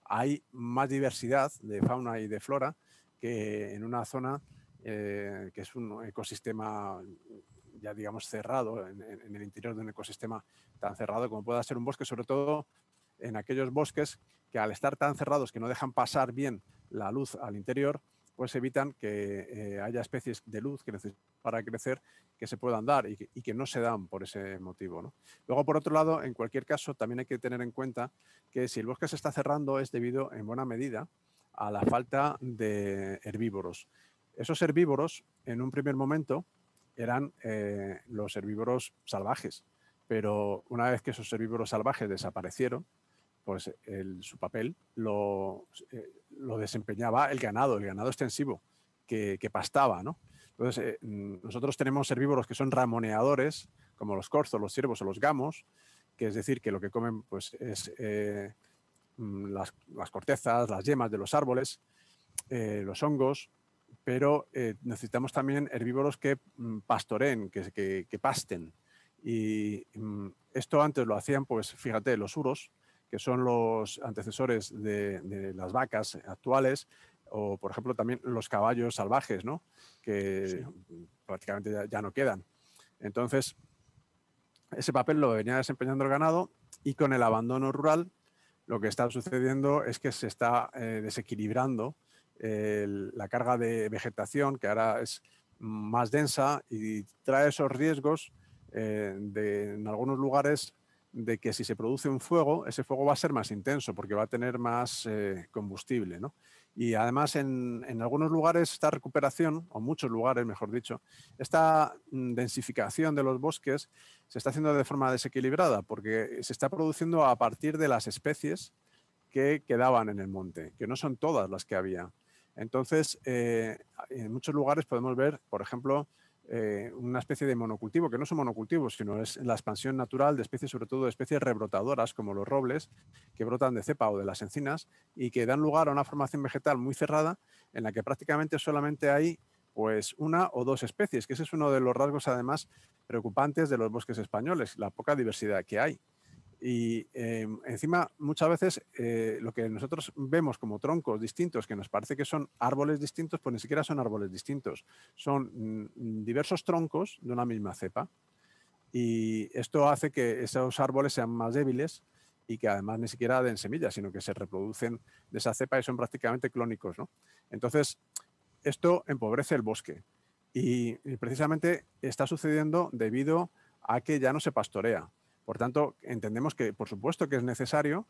hay más diversidad de fauna y de flora que en una zona que es un ecosistema ya, digamos, cerrado, en el interior de un ecosistema tan cerrado como pueda ser un bosque, sobre todo en aquellos bosques que, al estar tan cerrados que no dejan pasar bien la luz al interior, pues evitan que haya especies de luz que necesitan para crecer, que se puedan dar y que no se dan por ese motivo, ¿no? Luego, por otro lado, en cualquier caso, también hay que tener en cuenta que si el bosque se está cerrando es debido, en buena medida, a la falta de herbívoros. Esos herbívoros, en un primer momento, eran los herbívoros salvajes, pero una vez que esos herbívoros salvajes desaparecieron, pues su papel lo desempeñaba el ganado extensivo que pastaba, ¿no? Entonces, nosotros tenemos herbívoros que son ramoneadores, como los corzos, los ciervos o los gamos, que es decir, que lo que comen pues, es las cortezas, las yemas de los árboles, los hongos, pero necesitamos también herbívoros que pastoreen, que pasten. Y esto antes lo hacían, pues fíjate, los uros, que son los antecesores de las vacas actuales, o por ejemplo también los caballos salvajes, ¿no? Que prácticamente ya no quedan. Entonces, ese papel lo venía desempeñando el ganado Y con el abandono rural, lo que está sucediendo es que se está desequilibrando la carga de vegetación, que ahora es más densa y trae esos riesgos en algunos lugares de que si se produce un fuego, ese fuego va a ser más intenso porque va a tener más combustible, ¿no? Y además en algunos lugares esta recuperación, o muchos lugares mejor dicho, esta densificación de los bosques se está haciendo de forma desequilibrada porque se está produciendo a partir de las especies que quedaban en el monte, que no son todas las que había. Entonces, en muchos lugares podemos ver, por ejemplo, una especie de monocultivo, que no son monocultivos, sino es la expansión natural de especies, sobre todo de especies rebrotadoras, como los robles, que brotan de cepa o de las encinas y que dan lugar a una formación vegetal muy cerrada en la que prácticamente solamente hay pues una o dos especies, que ese es uno de los rasgos además preocupantes de los bosques españoles, la poca diversidad que hay. Y encima, muchas veces lo que nosotros vemos como troncos distintos, que nos parece que son árboles distintos, pues ni siquiera son árboles distintos. Son diversos troncos de una misma cepa. Y esto hace que esos árboles sean más débiles y que además ni siquiera den semillas, sino que se reproducen de esa cepa y son prácticamente clónicos, ¿no? Entonces, esto empobrece el bosque. Y precisamente está sucediendo debido a que ya no se pastorea. Por tanto, entendemos que, por supuesto, que es necesario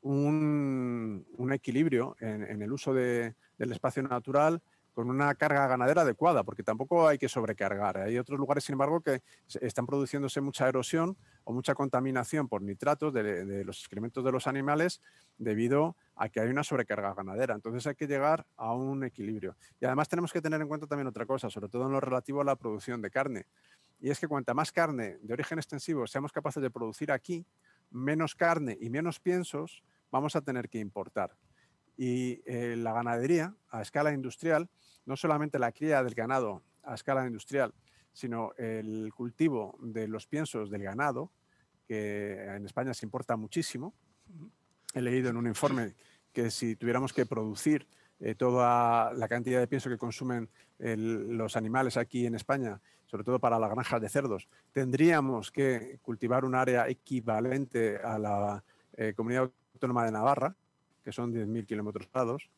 un equilibrio en el uso del espacio natural con una carga ganadera adecuada, porque tampoco hay que sobrecargar. Hay otros lugares, sin embargo, que están produciéndose mucha erosión o mucha contaminación por nitratos de los excrementos de los animales debido a que hay una sobrecarga ganadera. Entonces hay que llegar a un equilibrio. Y además tenemos que tener en cuenta también otra cosa, sobre todo en lo relativo a la producción de carne. Y es que cuanta más carne de origen extensivo seamos capaces de producir aquí, menos carne y menos piensos vamos a tener que importar. Y la ganadería a escala industrial, no solamente la cría del ganado a escala industrial, sino el cultivo de los piensos del ganado, que en España se importa muchísimo. He leído en un informe que si tuviéramos que producir toda la cantidad de pienso que consumen los animales aquí en España, sobre todo para las granjas de cerdos, tendríamos que cultivar un área equivalente a la Comunidad Autónoma de Navarra, que son 10.000 kilómetros cuadrados.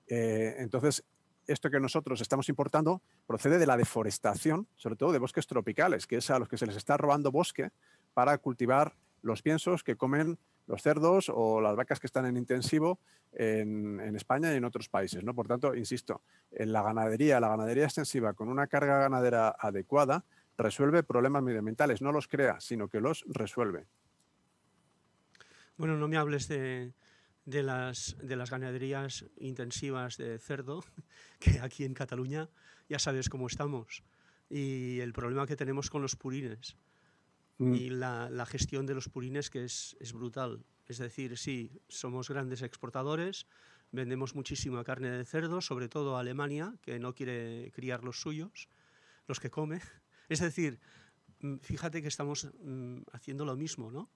Entonces, esto que nosotros estamos importando procede de la deforestación, sobre todo de bosques tropicales, que es a los que se les está robando bosque para cultivar los piensos que comen los cerdos o las vacas que están en intensivo en España y en otros países, ¿no? Por tanto, insisto, en la ganadería extensiva con una carga ganadera adecuada resuelve problemas medioambientales, no los crea, sino que los resuelve. Bueno, no me hables de las ganaderías intensivas de cerdo, que aquí en Cataluña ya sabes cómo estamos, y el problema que tenemos con los purines. Y la gestión de los purines, que es brutal. Es decir, sí, somos grandes exportadores, vendemos muchísima carne de cerdo, sobre todo a Alemania, que no quiere criar los suyos, los que come. Es decir, fíjate que estamos haciendo lo mismo, ¿no?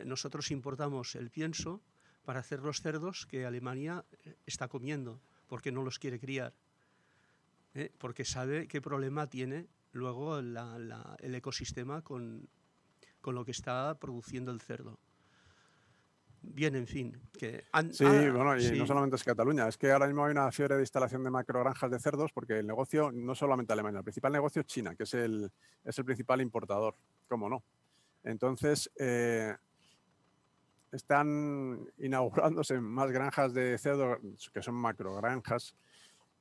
Nosotros importamos el pienso para hacer los cerdos que Alemania está comiendo, porque no los quiere criar, porque sabe qué problema tiene luego el ecosistema con lo que está produciendo el cerdo. Bien, en fin. Bueno, y sí. no solamente es Cataluña, es que ahora mismo hay una fiebre de instalación de macrogranjas de cerdos porque el negocio, no solamente Alemania, el principal negocio es China, que es el principal importador, cómo no. Entonces, están inaugurándose más granjas de cerdo, que son macrogranjas,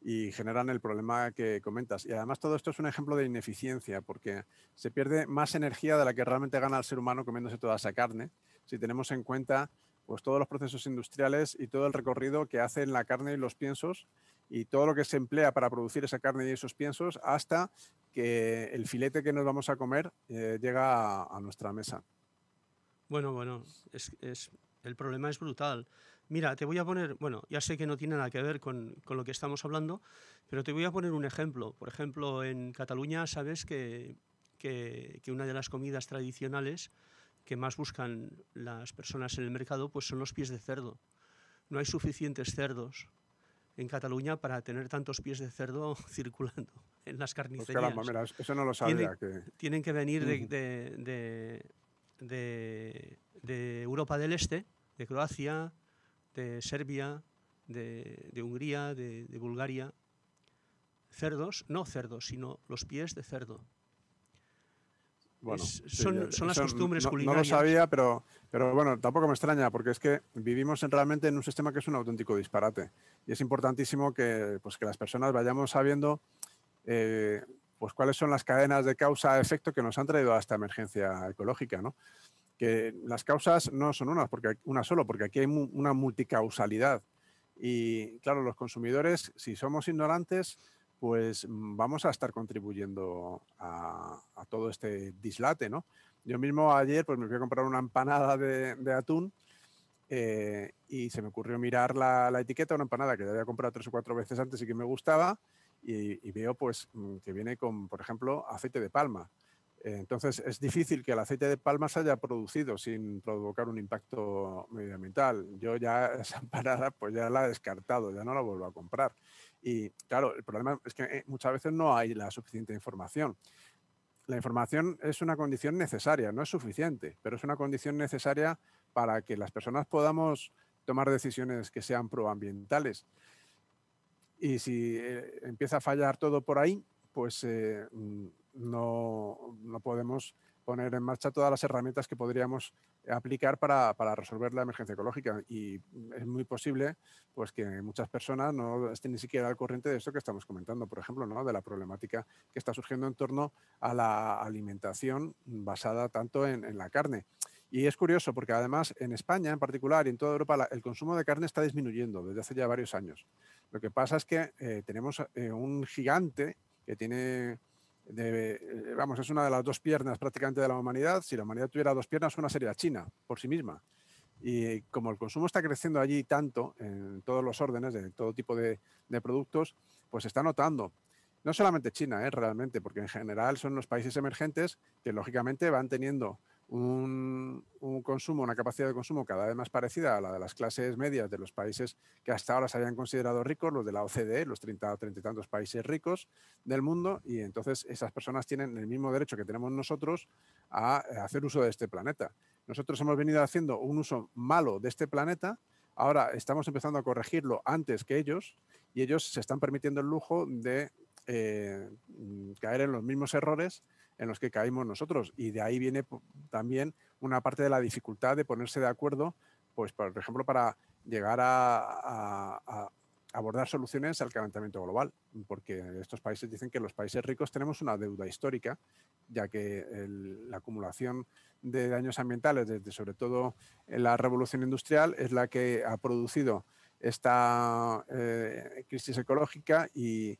y generan el problema que comentas. Y además todo esto es un ejemplo de ineficiencia, porque se pierde más energía de la que realmente gana el ser humano comiéndose toda esa carne, si tenemos en cuenta pues, todos los procesos industriales y todo el recorrido que hacen la carne y los piensos y todo lo que se emplea para producir esa carne y esos piensos hasta que el filete que nos vamos a comer llega a nuestra mesa. Bueno, el problema es brutal. Mira, te voy a poner, bueno, ya sé que no tiene nada que ver con lo que estamos hablando, pero te voy a poner un ejemplo. Por ejemplo, en Cataluña sabes que una de las comidas tradicionales que más buscan las personas en el mercado pues son los pies de cerdo. No hay suficientes cerdos en Cataluña para tener tantos pies de cerdo circulando en las carnicerías. Pues caramba, mira, eso no lo sabía. Tienen que venir de Europa del Este, de Croacia, de Serbia, de Hungría, de Bulgaria. Cerdos, no cerdos, sino los pies de cerdo. Bueno, son las costumbres no culinarias. lo sabía, pero bueno, tampoco me extraña, porque es que vivimos realmente en un sistema que es un auténtico disparate. Y es importantísimo que las personas vayamos sabiendo pues cuáles son las cadenas de causa-efecto que nos han traído a esta emergencia ecológica, ¿no? Que las causas no son una solo, porque aquí hay una multicausalidad. Y claro, los consumidores, si somos ignorantes, pues vamos a estar contribuyendo a todo este dislate, ¿no? Yo mismo ayer pues me fui a comprar una empanada de atún y se me ocurrió mirar la etiqueta, una empanada que ya había comprado 3 o 4 veces antes y que me gustaba, y veo pues que viene con, por ejemplo, aceite de palma. Entonces es difícil que el aceite de palma se haya producido sin provocar un impacto medioambiental. Yo ya esa empanada pues ya la he descartado, ya no la vuelvo a comprar. Y claro, el problema es que muchas veces no hay la suficiente información. La información es una condición necesaria, no es suficiente, pero es una condición necesaria para que las personas podamos tomar decisiones que sean proambientales. Y si empieza a fallar todo por ahí, pues no podemos poner en marcha todas las herramientas que podríamos aplicar para resolver la emergencia ecológica. Y es muy posible pues, que muchas personas no estén ni siquiera al corriente de esto que estamos comentando, por ejemplo, ¿no? De la problemática que está surgiendo en torno a la alimentación basada tanto en la carne. Y es curioso porque además en España en particular y en toda Europa el consumo de carne está disminuyendo desde hace ya varios años. Lo que pasa es que tenemos un gigante que tiene, es una de las 2 piernas prácticamente de la humanidad. Si la humanidad tuviera 2 piernas, una sería China por sí misma. Y como el consumo está creciendo allí tanto, en todos los órdenes, de todo tipo de productos, pues se está notando. No solamente China, realmente, porque en general son los países emergentes que lógicamente van teniendo un consumo, una capacidad de consumo cada vez más parecida a la de las clases medias de los países que hasta ahora se habían considerado ricos, los de la OCDE, los 30 y tantos países ricos del mundo, y entonces esas personas tienen el mismo derecho que tenemos nosotros a hacer uso de este planeta. Nosotros hemos venido haciendo un uso malo de este planeta, ahora estamos empezando a corregirlo antes que ellos, y ellos se están permitiendo el lujo de caer en los mismos errores en los que caímos nosotros, y de ahí viene también una parte de la dificultad de ponerse de acuerdo, pues por ejemplo para llegar a abordar soluciones al calentamiento global, porque estos países dicen que los países ricos tenemos una deuda histórica, ya que la acumulación de daños ambientales desde sobre todo la revolución industrial es la que ha producido esta crisis ecológica, y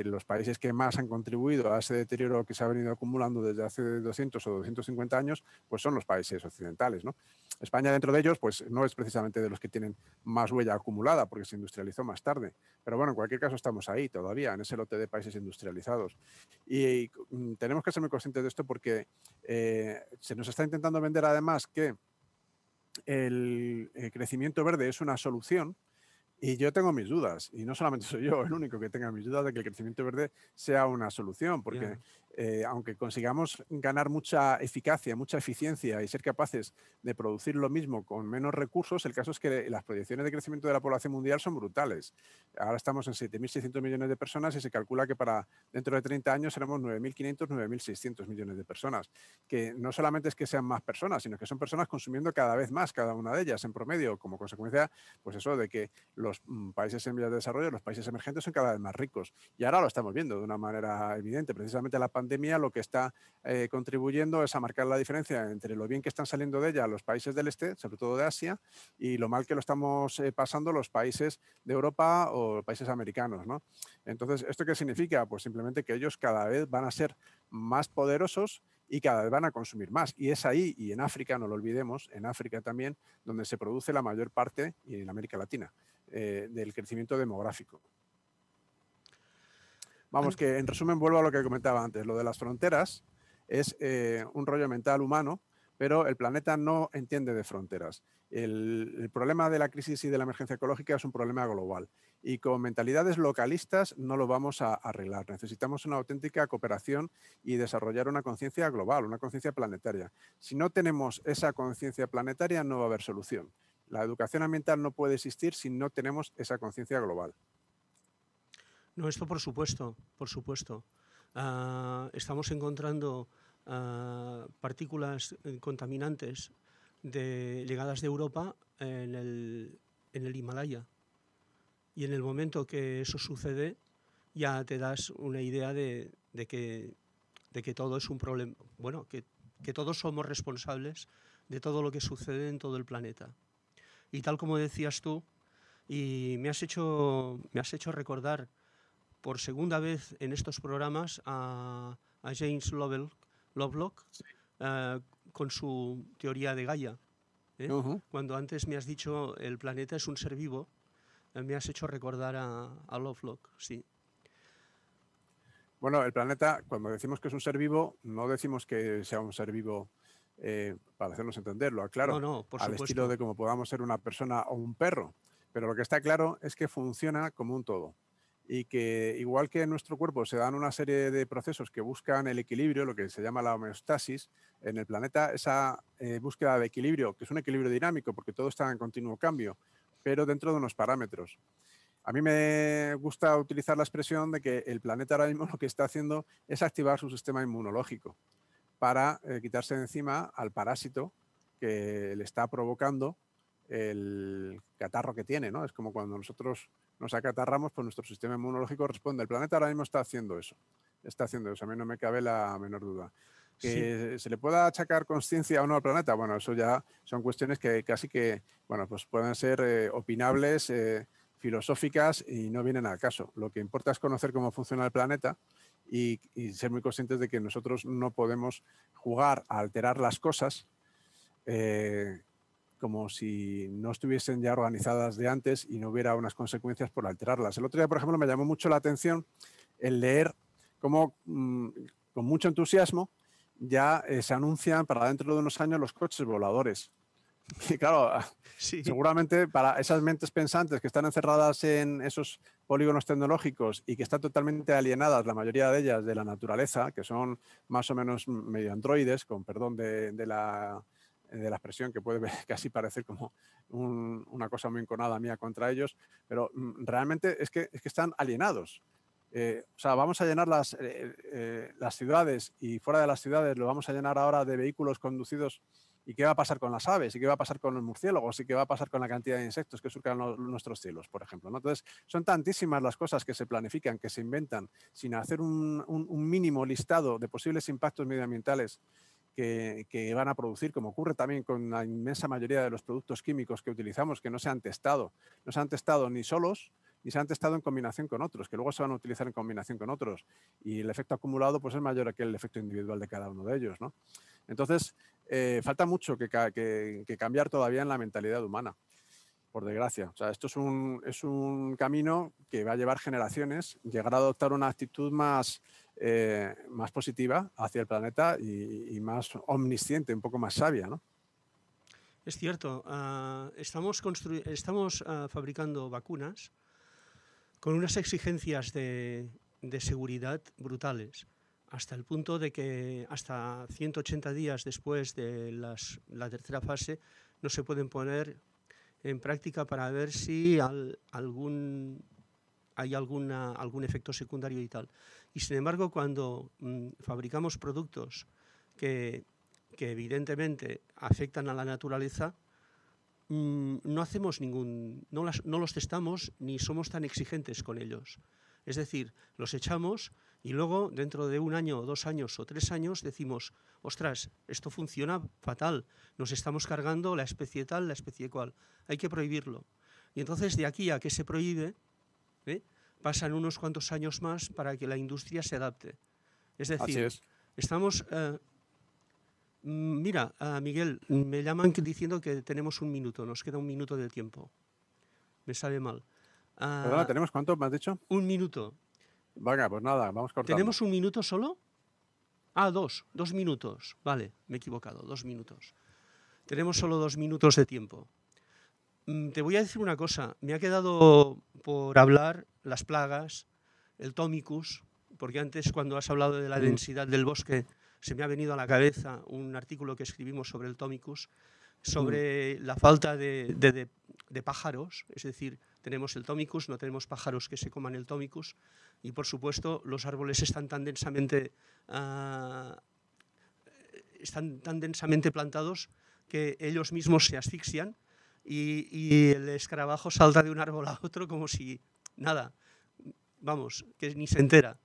los países que más han contribuido a ese deterioro que se ha venido acumulando desde hace 200 o 250 años, pues son los países occidentales, ¿no? España, dentro de ellos, pues no es precisamente de los que tienen más huella acumulada, porque se industrializó más tarde. Pero bueno, en cualquier caso estamos ahí todavía, en ese lote de países industrializados. Y tenemos que ser muy conscientes de esto porque se nos está intentando vender además que el crecimiento verde es una solución. Y yo tengo mis dudas, y no solamente soy yo el único que tenga mis dudas de que el crecimiento verde sea una solución, porque aunque consigamos ganar mucha eficacia, mucha eficiencia y ser capaces de producir lo mismo con menos recursos, el caso es que las proyecciones de crecimiento de la población mundial son brutales. Ahora estamos en 7.600 millones de personas y se calcula que para dentro de 30 años seremos 9.500, 9.600 millones de personas, que no solamente es que sean más personas, sino que son personas consumiendo cada vez más, cada una de ellas en promedio, como consecuencia, pues eso de que los países en vías de desarrollo, los países emergentes son cada vez más ricos. Y ahora lo estamos viendo de una manera evidente. Precisamente la pandemia lo que está contribuyendo es a marcar la diferencia entre lo bien que están saliendo de ella los países del este, sobre todo de Asia, y lo mal que lo estamos pasando los países de Europa o países americanos, ¿no? Entonces, ¿esto qué significa? Pues simplemente que ellos cada vez van a ser más poderosos y cada vez van a consumir más. Y es ahí, y en África, no lo olvidemos, en África también, donde se produce la mayor parte, y en América Latina, del crecimiento demográfico. Vamos, que en resumen vuelvo a lo que comentaba antes. Lo de las fronteras es un rollo mental humano, pero el planeta no entiende de fronteras. El problema de la crisis y de la emergencia ecológica es un problema global y con mentalidades localistas no lo vamos a arreglar. Necesitamos una auténtica cooperación y desarrollar una conciencia global, una conciencia planetaria. Si no tenemos esa conciencia planetaria, no va a haber solución. La educación ambiental no puede existir si no tenemos esa conciencia global. No, esto por supuesto, por supuesto. Estamos encontrando partículas contaminantes llegadas de Europa en el Himalaya. Y en el momento que eso sucede, ya te das una idea de que todo es un problema. Bueno, que todos somos responsables de todo lo que sucede en todo el planeta. Y tal como decías tú, y me has hecho recordar por segunda vez en estos programas a James Lovelock Sí. con su teoría de Gaia. Cuando antes me has dicho el planeta es un ser vivo, me has hecho recordar a Lovelock, sí. Bueno, el planeta, cuando decimos que es un ser vivo, no decimos que sea un ser vivo para hacernos entenderlo, claro, No, por al supuesto. estilo de como podamos ser una persona o un perro. Pero lo que está claro es que funciona como un todo. Y que igual que en nuestro cuerpo se dan una serie de procesos que buscan el equilibrio, lo que se llama la homeostasis, en el planeta esa búsqueda de equilibrio, que es un equilibrio dinámico porque todo está en continuo cambio, pero dentro de unos parámetros. A mí me gusta utilizar la expresión de que el planeta ahora mismo lo que está haciendo es activar su sistema inmunológico para quitarse de encima al parásito que le está provocando el catarro que tiene, ¿no? Es como cuando nosotros nos acatarramos, pues nuestro sistema inmunológico responde. El planeta ahora mismo está haciendo eso. Está haciendo eso, a mí no me cabe la menor duda. Que Sí. se le pueda achacar conciencia o no al planeta, bueno, eso ya son cuestiones que casi que, bueno, pues pueden ser opinables, filosóficas y no vienen al caso. Lo que importa es conocer cómo funciona el planeta y ser muy conscientes de que nosotros no podemos jugar a alterar las cosas como si no estuviesen ya organizadas de antes y no hubiera unas consecuencias por alterarlas. El otro día, por ejemplo, me llamó mucho la atención el leer cómo con mucho entusiasmo ya se anuncian para dentro de unos años los coches voladores. Y claro, Sí. seguramente para esas mentes pensantes que están encerradas en esos polígonos tecnológicos y que están totalmente alienadas, la mayoría de ellas, de la naturaleza, que son más o menos medio androides, con perdón de la expresión, que puede casi parecer como una cosa muy enconada mía contra ellos, pero realmente es que están alienados. O sea, vamos a llenar las ciudades y fuera de las ciudades lo vamos a llenar ahora de vehículos conducidos. ¿Y qué va a pasar con las aves? ¿Y qué va a pasar con los murciélagos? ¿Y qué va a pasar con la cantidad de insectos que surcan nuestros cielos, por ejemplo? ¿no? Entonces, son tantísimas las cosas que se planifican, que se inventan, sin hacer un mínimo listado de posibles impactos medioambientales que van a producir, como ocurre también con la inmensa mayoría de los productos químicos que utilizamos, que no se han testado. No se han testado ni solos, ni se han testado en combinación con otros, que luego se van a utilizar en combinación con otros. Y el efecto acumulado pues, es mayor que el efecto individual de cada uno de ellos, ¿no? Entonces, falta mucho que cambiar todavía en la mentalidad humana, por desgracia. O sea, esto es un camino que va a llevar generaciones, llegar a adoptar una actitud más positiva hacia el planeta y más omnisciente, un poco más sabia, ¿no? Es cierto, estamos fabricando vacunas con unas exigencias de seguridad brutales, hasta el punto de que hasta 180 días después de la tercera fase no se pueden poner en práctica para ver si hay algún efecto secundario y tal. Y sin embargo, cuando fabricamos productos que evidentemente afectan a la naturaleza, no hacemos no los testamos ni somos tan exigentes con ellos. Es decir, los echamos y luego dentro de 1 año, 2 años o 3 años decimos, ostras, esto funciona fatal, nos estamos cargando la especie tal, la especie cual, hay que prohibirlo. Y entonces de aquí a que se prohíbe, pasan unos cuantos años más para que la industria se adapte. Es decir, estamos... mira, Miguel, me llaman diciendo que tenemos 1 minuto, nos queda 1 minuto del tiempo. Me sabe mal. Perdona, ¿tenemos cuánto me has dicho? 1 minuto. Venga, pues nada, vamos cortando. ¿Tenemos 1 minuto solo? Ah, 2 minutos. Vale, me he equivocado, 2 minutos. Tenemos solo 2 minutos de tiempo. Te voy a decir una cosa. Me ha quedado por hablar las plagas, el Tomicus, porque antes cuando has hablado de la densidad del bosque se me ha venido a la cabeza un artículo que escribimos sobre el Tomicus, sobre la falta de pájaros, es decir, tenemos el Tomicus, no tenemos pájaros que se coman el Tomicus, y por supuesto los árboles están tan densamente plantados que ellos mismos se asfixian y el escarabajo salta de un árbol a otro como si nada, vamos, que ni se entera.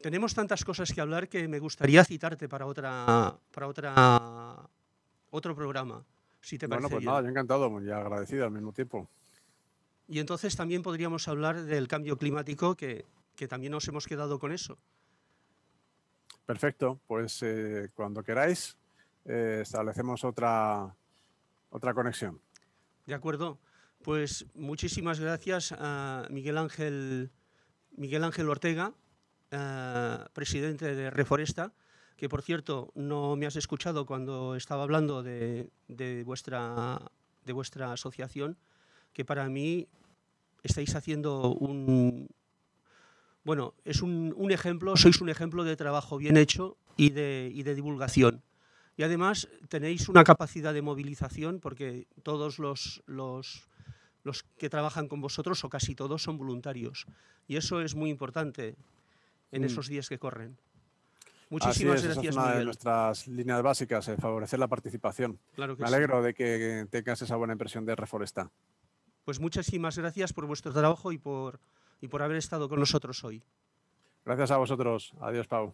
Tenemos tantas cosas que hablar que me gustaría citarte para otro programa, si te parece Bueno, pues bien. nada, yo encantado y agradecido al mismo tiempo. Y entonces también podríamos hablar del cambio climático, que también nos hemos quedado con eso. Perfecto, pues cuando queráis establecemos otra conexión. De acuerdo, pues muchísimas gracias a Miguel Ángel Ortega, presidente de Reforesta, que por cierto no me has escuchado cuando estaba hablando de vuestra asociación, que para mí estáis haciendo es un ejemplo, sois un ejemplo de trabajo bien hecho y de divulgación. Y además tenéis una capacidad de movilización porque todos los que trabajan con vosotros, o casi todos, son voluntarios. Y eso es muy importante en esos días que corren. Muchísimas gracias, esa es una Miguel. de nuestras líneas básicas, favorecer la participación. Claro que Me alegro de que tengas esa buena impresión de Reforesta. Pues muchísimas gracias por vuestro trabajo y por haber estado con nosotros hoy. Gracias a vosotros. Adiós, Pau.